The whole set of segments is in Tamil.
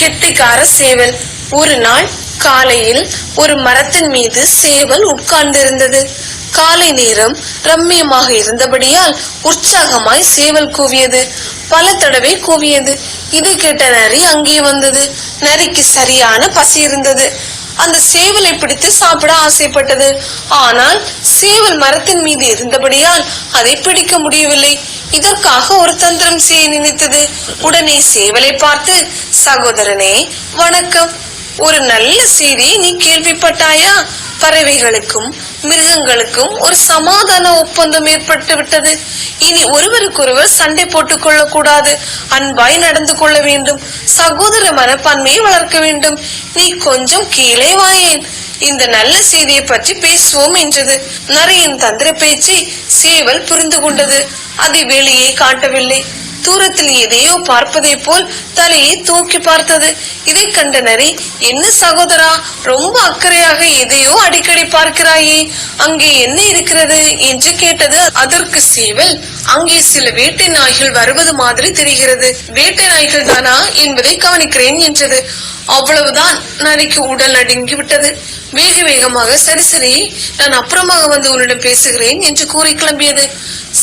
கெட்டிக்கார சேவல். ஒரு நாள் காலையில் ஒரு மரத்தின் மீது சேவல் உட்கார்ந்திருந்தது. காலை நேரம் ரம்மியமாக இருந்தபடியால் உற்சாகமாய் சேவல் கூவியது. பல தடவை கூவியது. இதை கேட்ட நரி அங்கே வந்தது. நரிக்கு சரியான பசி இருந்தது. அந்த சேவலை பிடித்து சாப்பிட ஆசைப்பட்டது. ஆனால் சேவல் மரத்தின் மீது இருந்தபடியால் அதை பிடிக்க முடியவில்லை. இதற்காக ஒரு தந்திரம் செய்ய நினைத்தது. உடனே சேவலை பார்த்து, சகோதரனே வணக்கம், ஒரு நல்ல செய்தி நீ கேள்விப்பட்டாயா? பறவைகளுக்கும் மிருகங்களுக்கும் ஒரு சமாதான ஒப்பந்தம் ஏற்பட்டு விட்டது. இனி ஒருவருக்கொருவர் சண்டை போட்டுக் கொள்ளக்கூடாது. அன்பாய் நடந்து கொள்ள வேண்டும். சகோதர மனப்பான்மையை வளர்க்க வேண்டும். நீ கொஞ்சம் கீழே வாயேன், இந்த நல்ல செய்தியை பற்றி பேசுவோம் என்றது. நரியின் தந்திர பேச்சை சேவல் புரிந்து கொண்டது. அதை வெளியே காட்டவில்லை. தூரத்தில் எதையோ பார்ப்பதை போல் தலையை தூக்கி பார்த்தது. இதை கண்ட நரி, என்ன சகோதரா, ரொம்ப அக்கறையாக எதையோ அடிக்கடி பார்க்கிறாயே, அங்கே என்ன இருக்கிறது என்று கேட்டது. அதற்கு சேவல், அங்கே சில வேட்டை நாய்கள் வருவது மாதிரி தெரிகிறது. வேட்டை நாய்கள் தானா என்பதை கவனிக்கிறேன் என்றது. அவ்வளவுதான். நரிக்கு உடல் நடுங்கி விட்டது. வேக வேகமாக, சரி சரி, நான் அப்புறமாக வந்து உன்னிடம் பேசுகிறேன் என்று கூறி கிளம்பியது.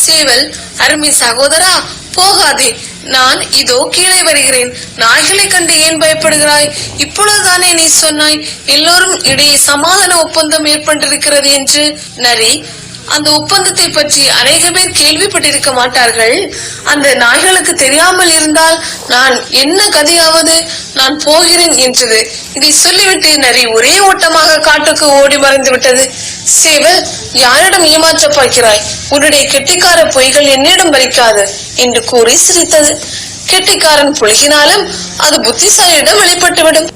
சேவல், அருமை சகோதரா, போகாதே, நான் இதோ கீழே வருகிறேன். நாய்களை கண்டு ஏன் பயப்படுகிறாய்? இப்பொழுதுதானே நீ சொன்னாய் எல்லோரும் இடையே சமாதான ஒப்பந்தம் ஏற்பட்டிருக்கிறது என்று. நரி, அந்த ஒப்பந்தத்தை பற்றி அநேக பேர் கேள்விப்பட்டிருக்க மாட்டார்கள். அந்த நாய்களுக்கு தெரியாமல் இருந்தால் நான் என்ன கதையாவது? நான் போகிறேன் என்றது. இதை சொல்லிவிட்டு நரி ஒரே ஓட்டமாக காட்டுக்கு ஓடி மறைந்து விட்டது. சேவல், யாரிடம் ஏமாற்ற பார்க்கிறாய்? உன்னுடைய கெட்டிக்கார பொய்கள் என்னிடம் பலிக்காது என்று கூறி சிரித்தது. கெட்டிக்காரன் புலிகினாலும் அது புத்திசாலியிடம் வெளிப்பட்டுவிடும்.